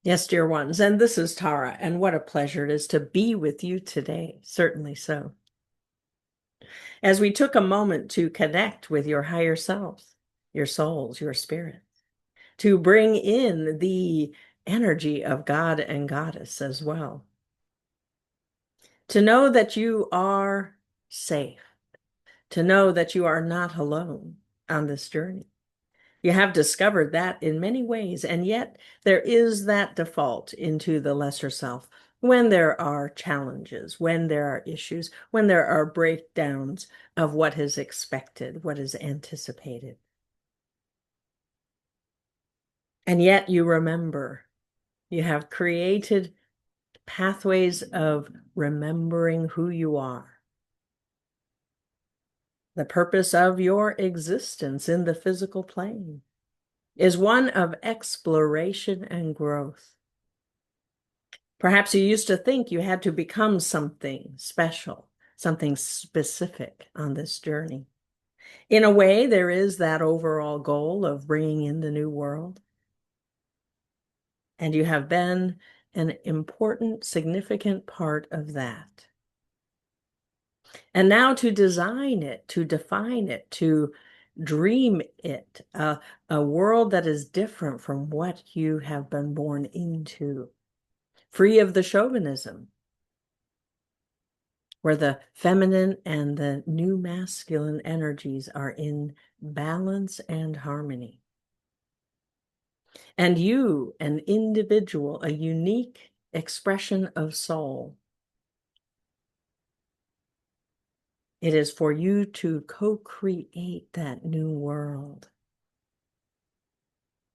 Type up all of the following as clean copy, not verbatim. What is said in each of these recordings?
Yes, dear ones, and this is Tara, and what a pleasure it is to be with you today, certainly so. As we took a moment to connect with your higher selves, your souls, your spirits, to bring in the energy of God and Goddess as well, to know that you are safe, to know that you are not alone on this journey. You have discovered that in many ways, and yet there is that default into the lesser self when there are challenges, when there are issues, when there are breakdowns of what is expected, what is anticipated. And yet you remember, you have created pathways of remembering who you are. The purpose of your existence in the physical plane is one of exploration and growth. Perhaps you used to think you had to become something special, something specific on this journey. In a way, there is that overall goal of bringing in the new world. And you have been an important, significant part of that. And now to design it, to define it, to dream it, a world that is different from what you have been born into, free of the chauvinism, where the feminine and the new masculine energies are in balance and harmony. And you, an individual, a unique expression of soul, it is for you to co-create that new world,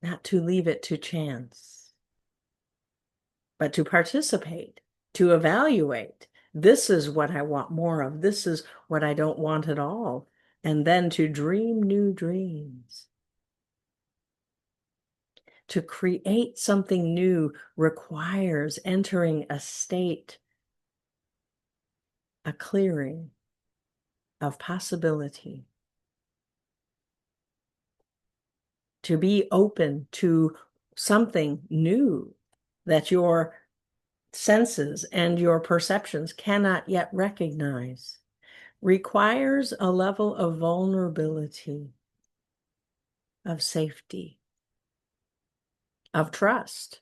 not to leave it to chance, but to participate, to evaluate. This is what I want more of. This is what I don't want at all. And then to dream new dreams. To create something new requires entering a state, a clearing of possibility. To be open to something new that your senses and your perceptions cannot yet recognize requires a level of vulnerability, of safety, of trust.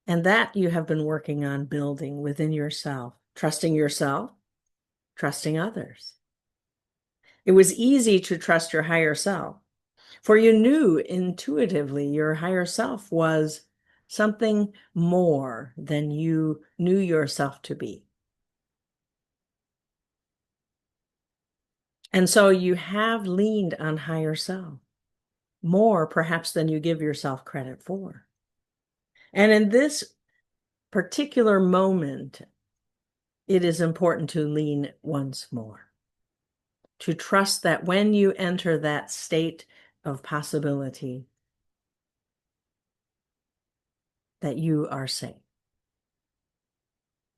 And that you have been working on building within yourself, trusting others. It was easy to trust your higher self, for you knew intuitively your higher self was something more than you knew yourself to be. And so you have leaned on higher self, more perhaps than you give yourself credit for. And in this particular moment, it is important to lean once more, to trust that when you enter that state of possibility, that you are safe,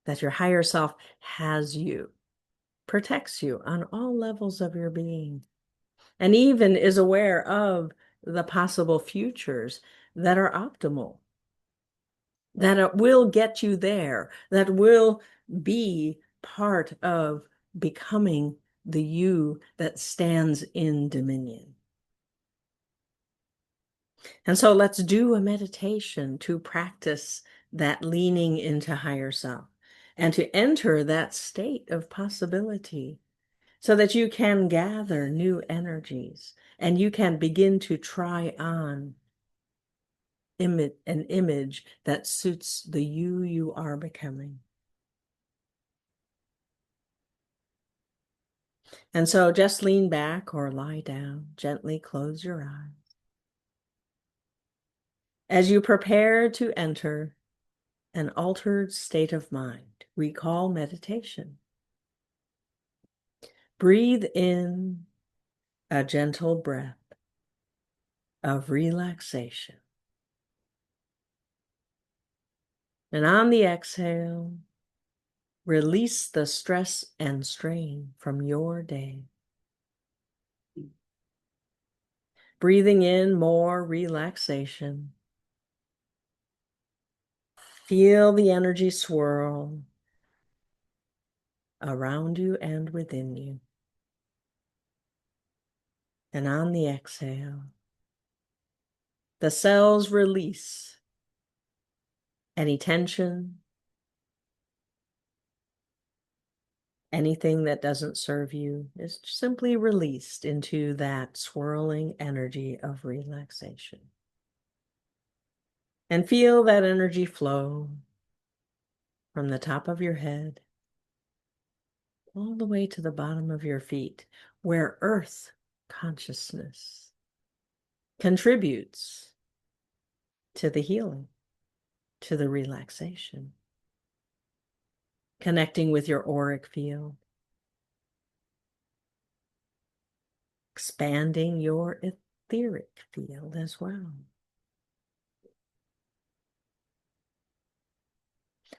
that your higher self has you, protects you on all levels of your being, and even is aware of the possible futures that are optimal, that it will get you there, that will be part of becoming the you that stands in dominion. And so let's do a meditation to practice that leaning into higher self and to enter that state of possibility so that you can gather new energies and you can begin to try on an image that suits the you are becoming. And so just lean back or lie down, gently close your eyes. As you prepare to enter an altered state of mind, recall meditation. Breathe in a gentle breath of relaxation. And on the exhale, release the stress and strain from your day. Breathing in more relaxation Feel the energy swirl around you and within you. And on the exhale, the cells release any tension, anything that doesn't serve you is simply released into that swirling energy of relaxation. And feel that energy flow from the top of your head all the way to the bottom of your feet, where earth consciousness contributes to the healing, to the relaxation, connecting with your auric field, expanding your etheric field as well.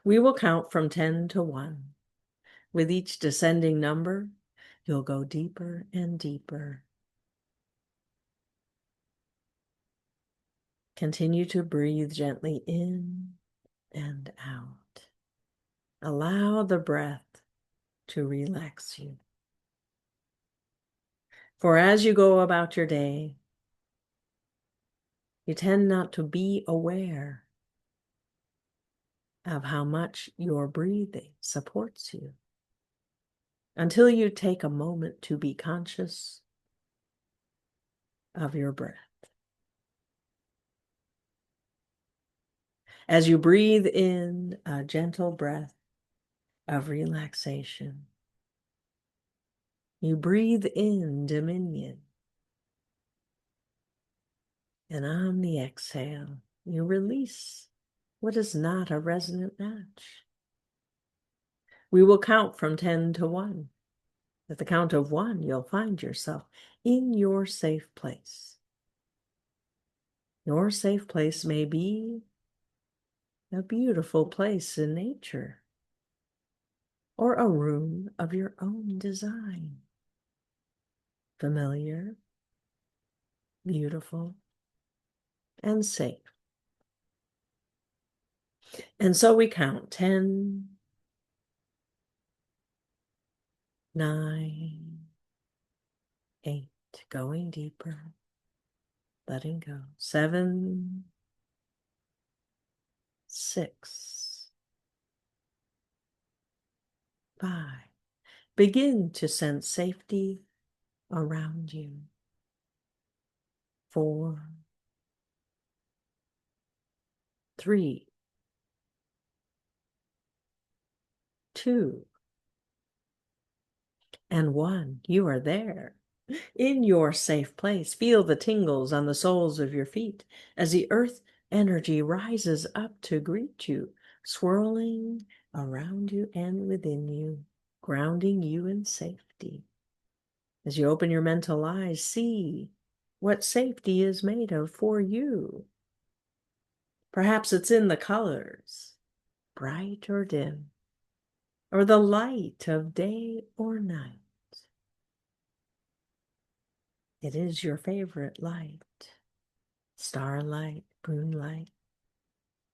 We will count from 10 to 1. With each descending number, you'll go deeper and deeper. Continue to breathe gently in and out. Allow the breath to relax you. For as you go about your day, you tend not to be aware of how much your breathing supports you until you take a moment to be conscious of your breath. As you breathe in a gentle breath of relaxation, you breathe in dominion. And on the exhale, you release what is not a resonant match. We will count from 10 to 1. At the count of 1, you'll find yourself in your safe place. Your safe place may be a beautiful place in nature or a room of your own design. Familiar, beautiful, and safe. And so we count 10, 9, 8, going deeper, letting go. 7, 6, 5. Begin to sense safety around you. 4, 3, 2, and 1. You are there in your safe place. Feel the tingles on the soles of your feet as the earth energy rises up to greet you, swirling around you and within you, grounding you in safety. As you open your mental eyes, see what safety is made of for you. Perhaps it's in the colors, bright or dim, or the light of day or night. It is your favorite light, starlight, moonlight,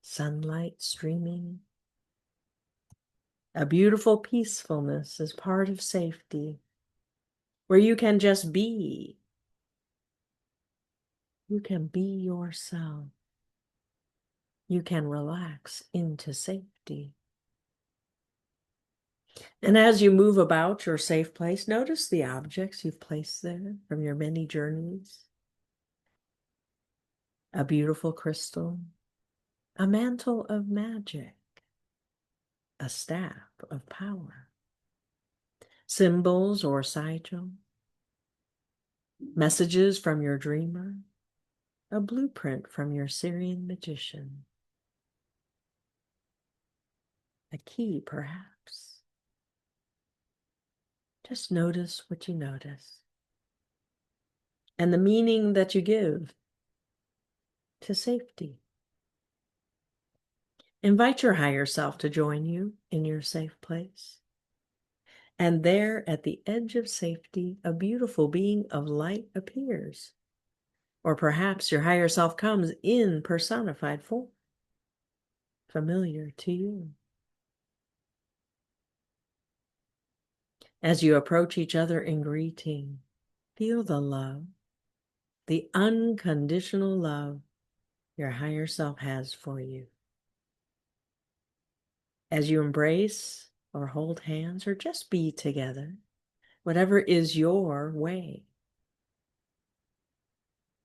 sunlight streaming. A beautiful peacefulness is part of safety, where you can just be. You can be yourself. You can relax into safety. And as you move about your safe place, notice the objects you've placed there from your many journeys. A beautiful crystal, a mantle of magic, a staff of power, symbols or sigil, messages from your dreamer, a blueprint from your Syrian magician, a key perhaps. Just notice what you notice and the meaning that you give to safety. Invite your higher self to join you in your safe place. And there at the edge of safety, a beautiful being of light appears. Or perhaps your higher self comes in personified form. familiar to you. As you approach each other in greeting, feel the love, the unconditional love your higher self has for you. As you embrace or hold hands or just be together, whatever is your way,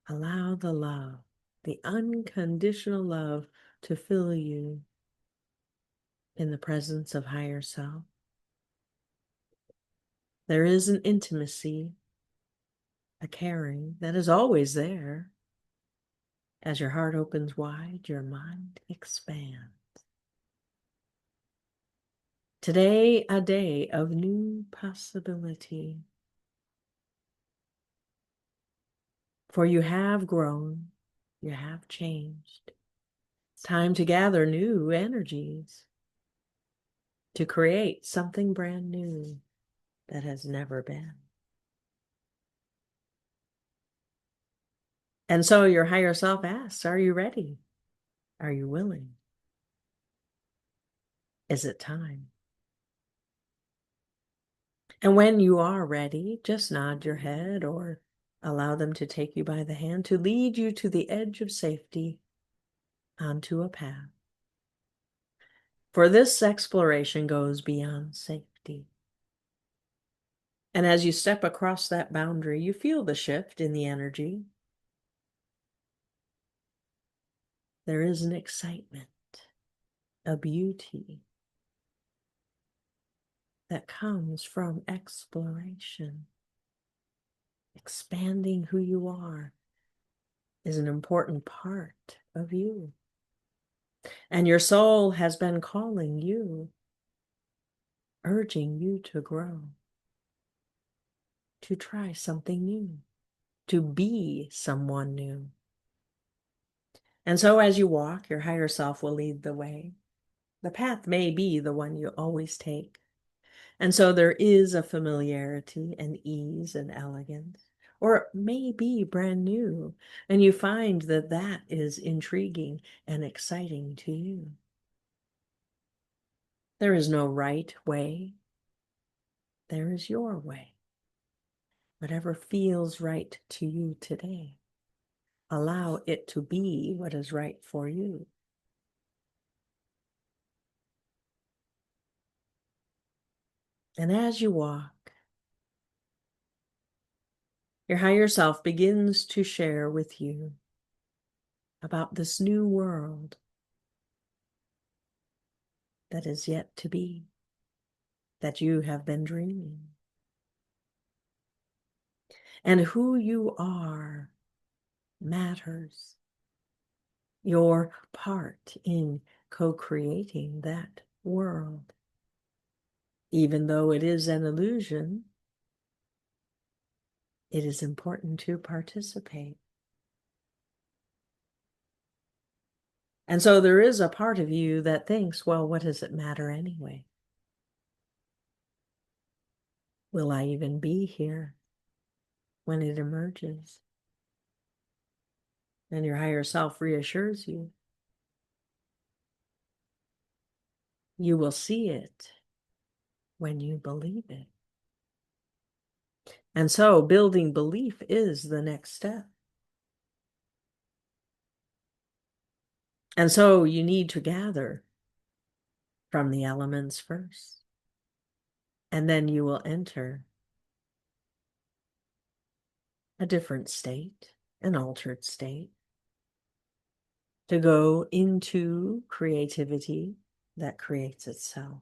allow the love, the unconditional love, to fill you in the presence of higher self. There is an intimacy, a caring that is always there. As your heart opens wide, your mind expands. Today, a day of new possibility. For you have grown, you have changed. It's time to gather new energies, to create something brand new that has never been. And so your higher self asks, are you ready? Are you willing? Is it time? And when you are ready, just nod your head or allow them to take you by the hand to lead you to the edge of safety onto a path. For this exploration goes beyond safety. And as you step across that boundary, you feel the shift in the energy. There is an excitement, a beauty that comes from exploration. Expanding who you are is an important part of you. And your soul has been calling you, urging you to grow, to try something new, to be someone new. And so as you walk, your higher self will lead the way. The path may be the one you always take. And so there is a familiarity and ease and elegance, or it may be brand new, and you find that that is intriguing and exciting to you. There is no right way. There is your way. Whatever feels right to you today, allow it to be what is right for you. And as you walk, your higher self begins to share with you about this new world that is yet to be, that you have been dreaming. And who you are matters. Your part in co-creating that world. Even though it is an illusion, it is important to participate. And so there is a part of you that thinks, well, what does it matter anyway? Will I even be here when it emerges? And your higher self reassures you. You will see it when you believe it. And so building belief is the next step. And so you need to gather from the elements first. And then you will enter a different state, an altered state, to go into creativity that creates itself,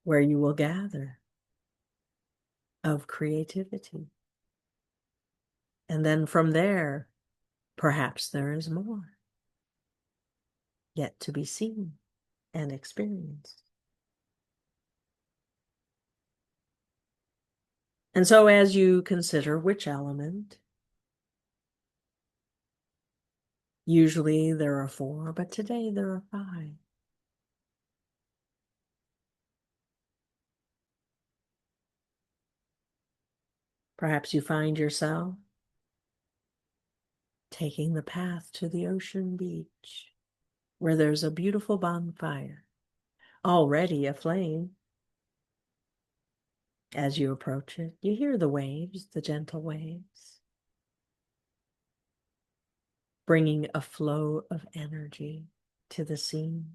where you will gather of creativity. And then from there, perhaps there is more yet to be seen and experienced. And so as you consider which element, usually there are 4, but today there are 5. Perhaps you find yourself taking the path to the ocean beach, where there's a beautiful bonfire, already aflame. As you approach it, you hear the waves, the gentle waves, bringing a flow of energy to the scene.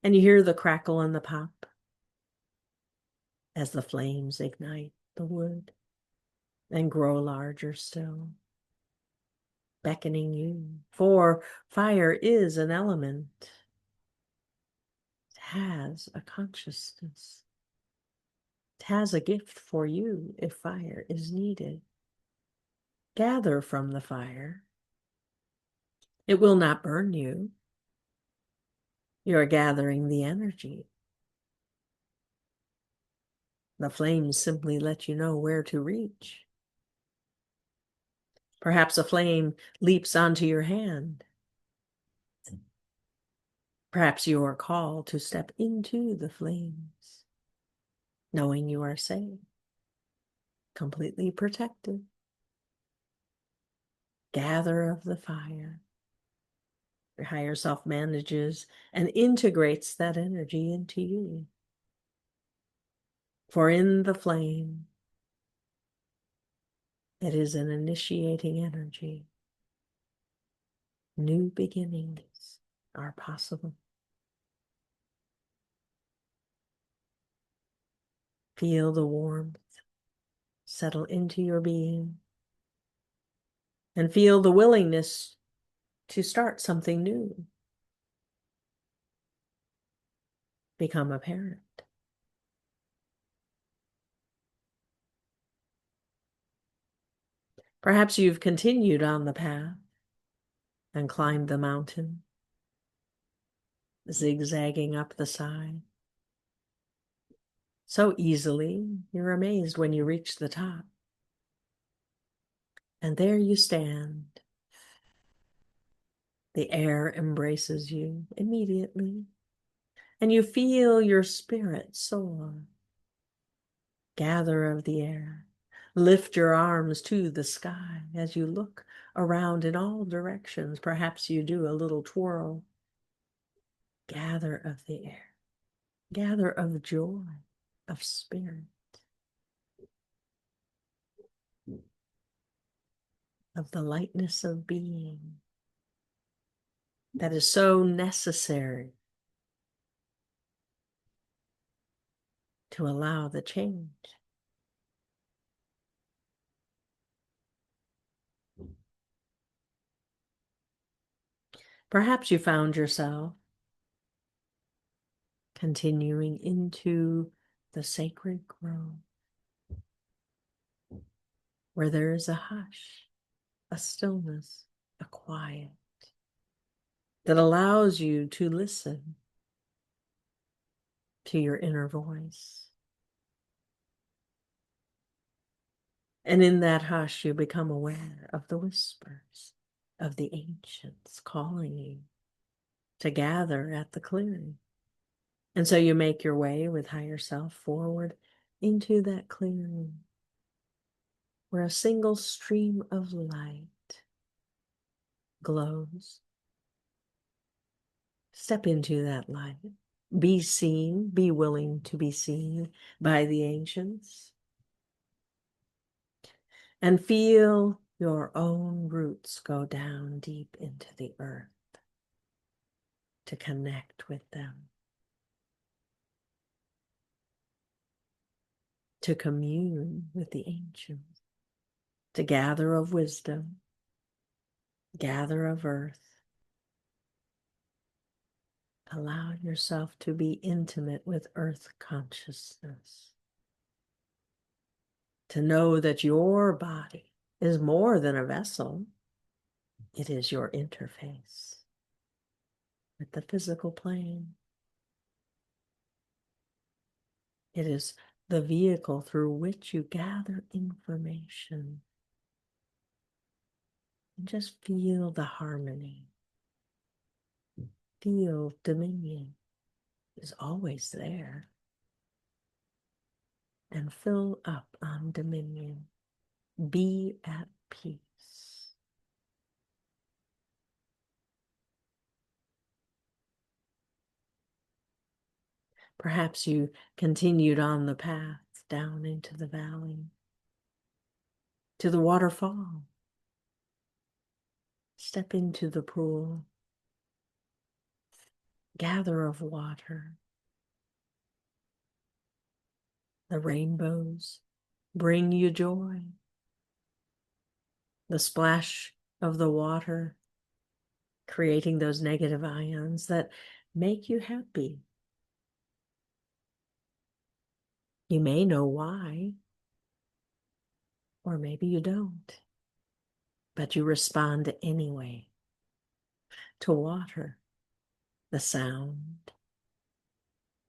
And you hear the crackle and the pop as the flames ignite the wood and grow larger still, beckoning you. For fire is an element. It has a consciousness. It has a gift for you if fire is needed. Gather from the fire. It will not burn you. You are gathering the energy. The flames simply let you know where to reach. Perhaps a flame leaps onto your hand. Perhaps you are called to step into the flames, knowing you are safe, completely protected. Gather of the fire. Your higher self manages and integrates that energy into you. For in the flame, it is an initiating energy. New beginnings are possible. Feel the warmth settle into your being and feel the willingness to start something new become apparent. Perhaps you've continued on the path and climbed the mountain, zigzagging up the side. So easily, you're amazed when you reach the top. And there you stand. The air embraces you immediately, and you feel your spirit soar. Gather of the air. Lift your arms to the sky as you look around in all directions. Perhaps you do a little twirl. Gather of the air. Gather of joy, of spirit, of the lightness of being that is so necessary to allow the change. Perhaps you found yourself continuing into the sacred grove, where there is a hush, a stillness, a quiet that allows you to listen to your inner voice. And in that hush, you become aware of the whispers of the ancients calling you to gather at the clearing. And so you make your way with higher self forward into that clearing where a single stream of light glows. Step into that light. Be seen, be willing to be seen by the ancients. And feel your own roots go down deep into the earth to connect with them, to commune with the ancients, to gather of wisdom, gather of earth. Allow yourself to be intimate with earth consciousness, to know that your body is more than a vessel. It is your interface with the physical plane. It is the vehicle through which you gather information. And just feel the harmony. Feel dominion is always there. And fill up on dominion. Be at peace. Perhaps you continued on the path down into the valley, to the waterfall. Step into the pool. Gather of water. The rainbows bring you joy. The splash of the water, creating those negative ions that make you happy. You may know why, or maybe you don't, but you respond anyway to water, the sound,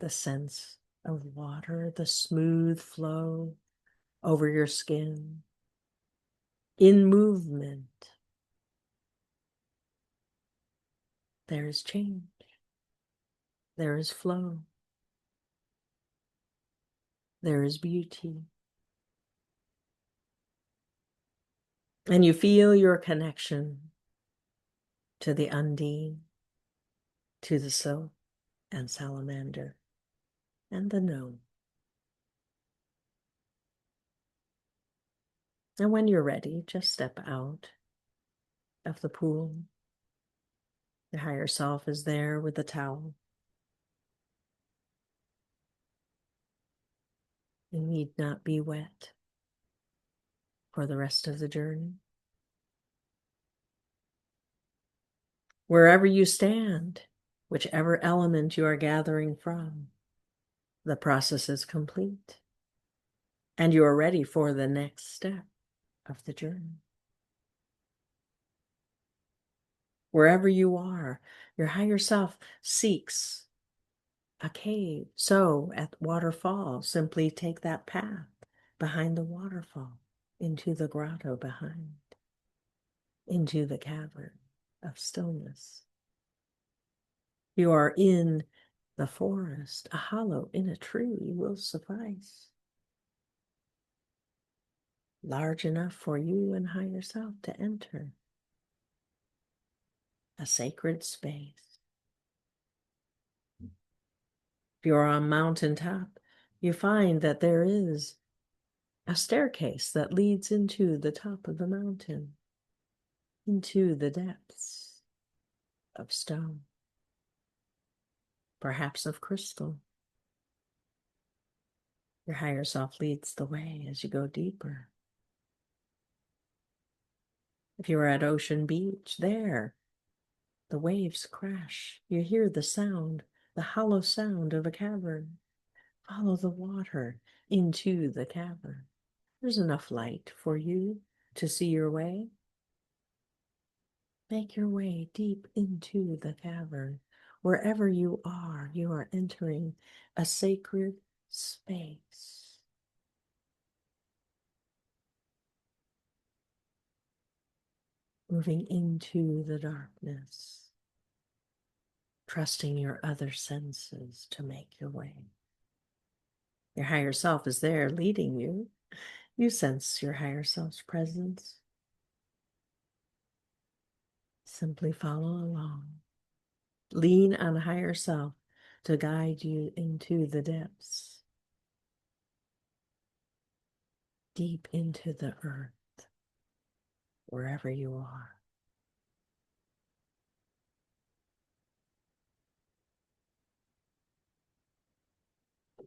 the sense of water, the smooth flow over your skin, in movement. There is change. There is flow. There is beauty. And you feel your connection to the undine, to the sylph and salamander, and the gnome. And when you're ready, just step out of the pool. Your higher self is there with the towel. You need not be wet for the rest of the journey. Wherever you stand, whichever element you are gathering from, the process is complete, and you are ready for the next step of the journey. Wherever you are, your higher self seeks a cave. So at waterfall, simply take that path behind the waterfall into the grotto behind, into the cavern of stillness. You are in the forest. A hollow in a tree will suffice, large enough for you and higher self to enter. A sacred space. If you're on mountaintop, you find that there is a staircase that leads into the top of the mountain, into the depths of stone, perhaps of crystal. Your higher self leads the way as you go deeper. If you are at Ocean Beach, there, the waves crash. You hear the sound, the hollow sound of a cavern. Follow the water into the cavern. There's enough light for you to see your way. Make your way deep into the cavern. Wherever you are entering a sacred space. Moving into the darkness, trusting your other senses to make your way. Your higher self is there leading you. You sense your higher self's presence. Simply follow along. Lean on higher self to guide you into the depths, deep into the earth, wherever you are.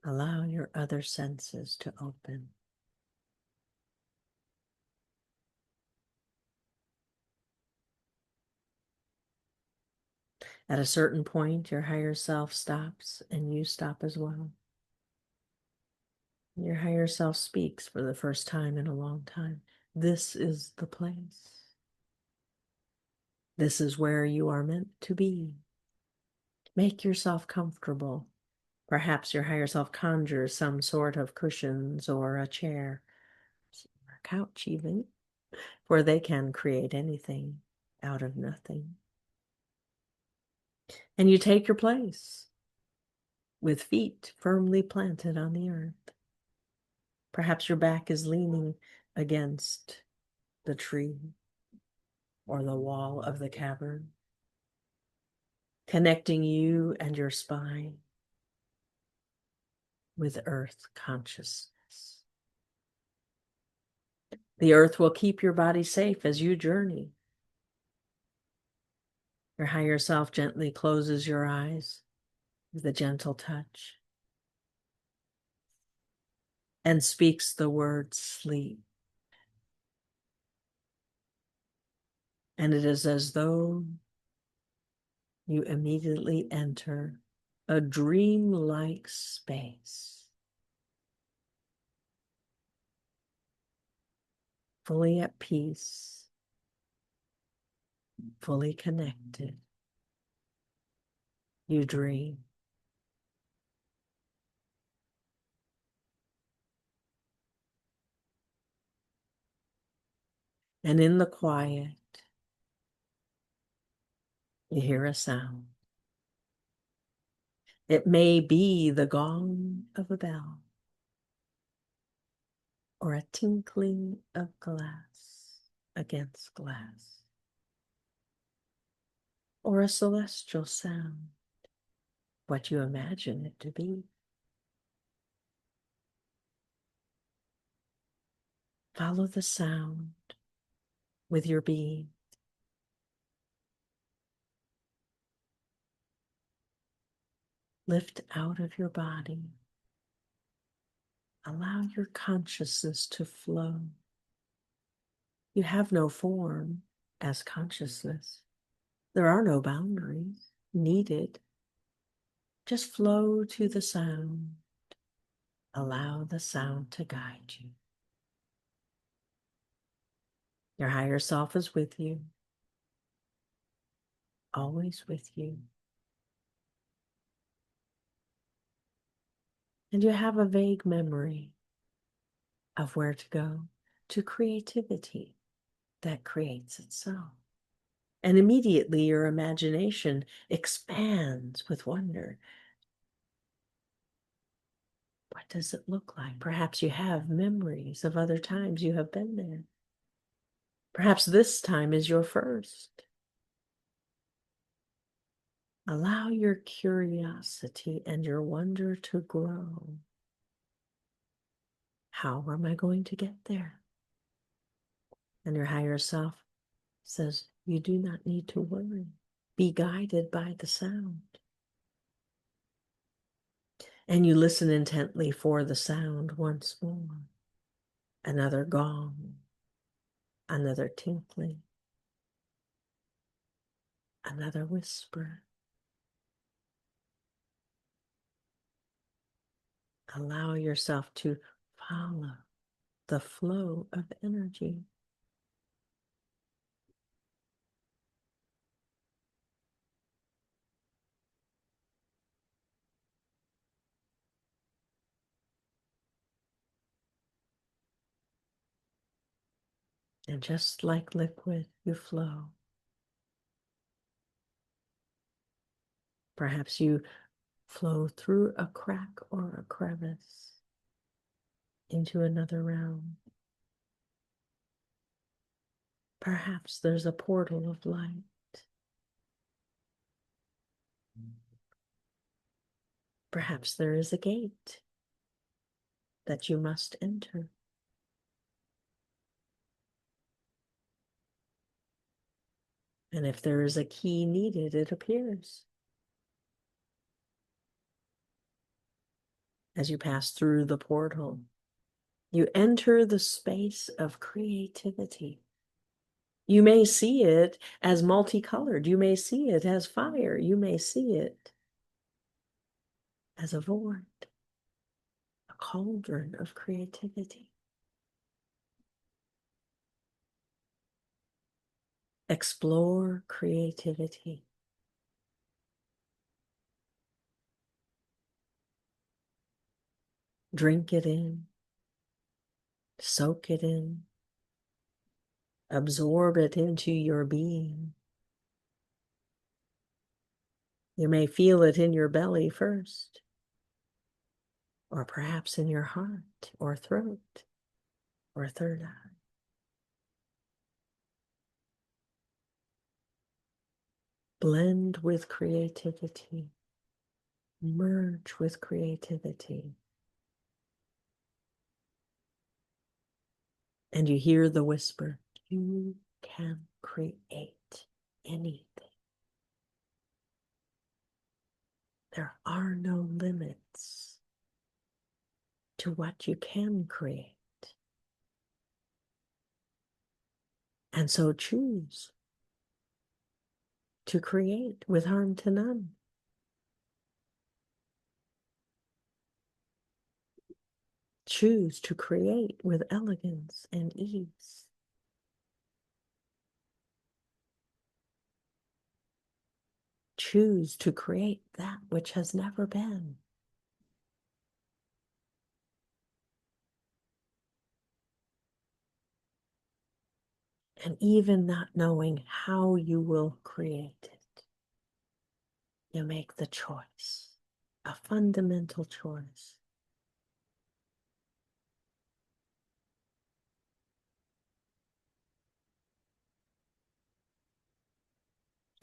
Allow your other senses to open. At a certain point, your higher self stops and you stop as well. Your higher self speaks for the first time in a long time. This is the place. This is where you are meant to be. Make yourself comfortable. Perhaps your higher self conjures some sort of cushions or a chair, or a couch even, for they can create anything out of nothing. And you take your place with feet firmly planted on the earth. Perhaps your back is leaning against the tree or the wall of the cavern, connecting you and your spine. with earth consciousness. The earth will keep your body safe as you journey. Your higher self gently closes your eyes with a gentle touch and speaks the word sleep. And it is as though you immediately enter a dreamlike space, fully at peace, fully connected. You dream. And in the quiet, you hear a sound. It may be the gong of a bell or a tinkling of glass against glass, or a celestial sound, what you imagine it to be. Follow the sound with your being. Lift out of your body. Allow your consciousness to flow. You have no form as consciousness. There are no boundaries needed. Just flow to the sound. Allow the sound to guide you. Your higher self is with you, always with you. And you have a vague memory of where to go, to creativity that creates itself. And immediately your imagination expands with wonder. What does it look like? Perhaps you have memories of other times you have been there. Perhaps this time is your first. Allow your curiosity and your wonder to grow. How am I going to get there? And your higher self says, you do not need to worry. Be guided by the sound. And you listen intently for the sound once more. Another gong, another tinkling, another whisper. Allow yourself to follow the flow of energy. And just like liquid, you flow. Perhaps you flow through a crack or a crevice into another realm. Perhaps there's a portal of light. Perhaps there is a gate that you must enter. And if there is a key needed, it appears. As you pass through the portal, you enter the space of creativity. You may see it as multicolored. You may see it as fire. You may see it as a void, a cauldron of creativity. Explore creativity. Drink it in. Soak it in. Absorb it into your being. You may feel it in your belly first, or perhaps in your heart or throat or third eye. Blend with creativity. Merge with creativity. And you hear the whisper, you can create anything. There are no limits to what you can create. And so choose to create with harm to none. Choose to create with elegance and ease. Choose to create that which has never been. And even not knowing how you will create it, you make the choice, a fundamental choice.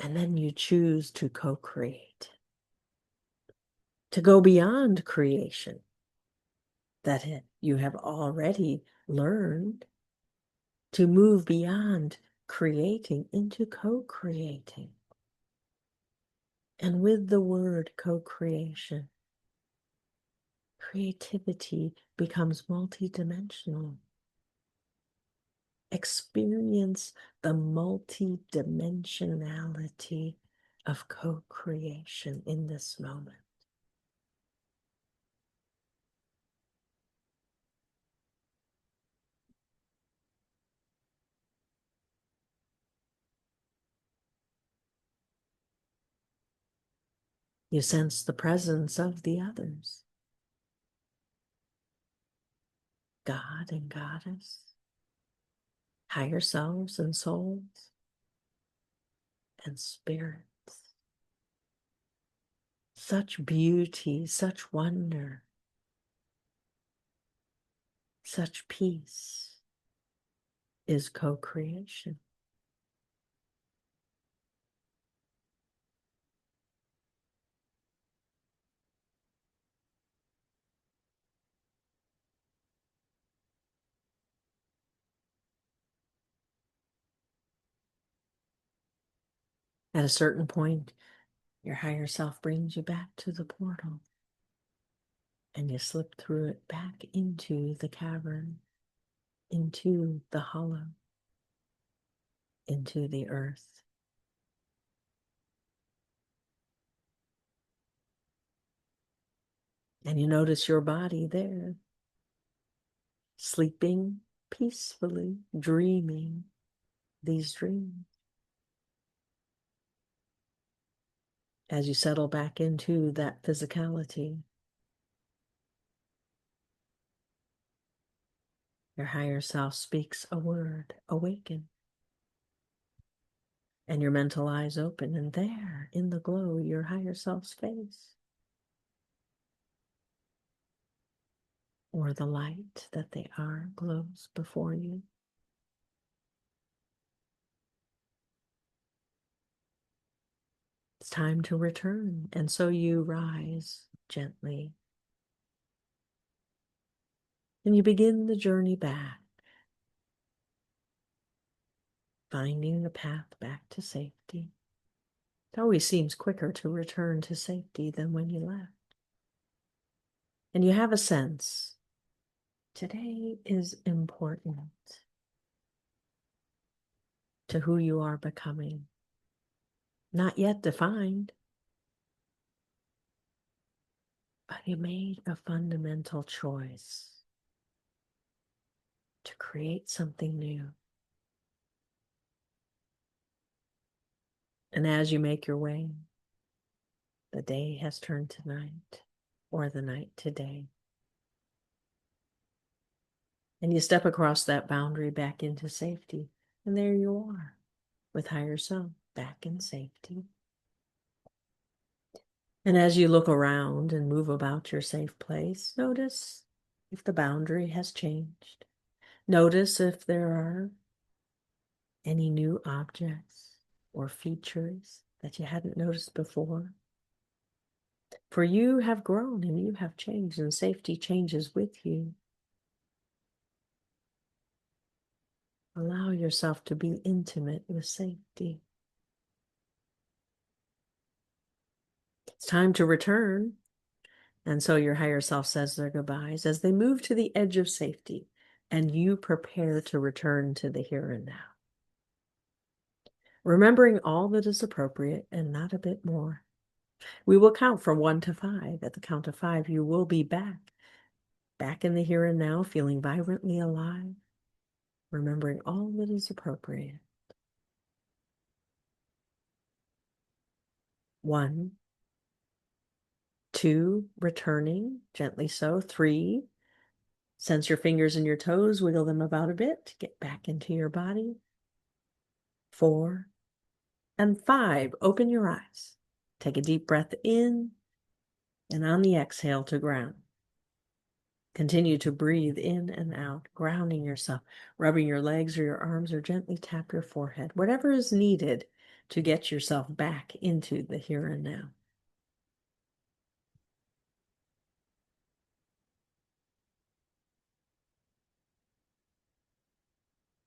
And then you choose to co-create, to go beyond creation that you have already learned, to move beyond creating into co-creating. And with the word co-creation, creativity becomes multidimensional. Experience the multidimensionality of co-creation in this moment. You sense the presence of the others, God and Goddess, higher selves and souls, and spirits. Such beauty, such wonder, such peace is co-creation. At a certain point, your higher self brings you back to the portal, and you slip through it back into the cavern, into the hollow, into the earth. And you notice your body there, sleeping peacefully, dreaming these dreams. As you settle back into that physicality, your higher self speaks a word, awaken. And your mental eyes open, and there, in the glow, your higher self's face, or the light that they are, glows before you. It's time to return, and so you rise gently. And you begin the journey back, finding the path back to safety. It always seems quicker to return to safety than when you left. And you have a sense, today is important to who you are becoming. Not yet defined, but you made a fundamental choice to create something new. And as you make your way, the day has turned to night, or the night to day. And you step across that boundary back into safety. And there you are, with higher self, back in safety. And as you look around and move about your safe place, notice if the boundary has changed. Notice if there are any new objects or features that you hadn't noticed before. For you have grown and you have changed, and safety changes with you. Allow yourself to be intimate with safety. It's time to return. And so your higher self says their goodbyes as they move to the edge of safety and you prepare to return to the here and now. Remembering all that is appropriate and not a bit more. We will count from 1 to 5. At the count of 5, you will be back in the here and now, feeling vibrantly alive, remembering all that is appropriate. 1, 2, returning, gently so. 3, sense your fingers and your toes, wiggle them about a bit, get back into your body. 4, and 5, open your eyes. Take a deep breath in, and on the exhale to ground. Continue to breathe in and out, grounding yourself, rubbing your legs or your arms, or gently tap your forehead, whatever is needed to get yourself back into the here and now.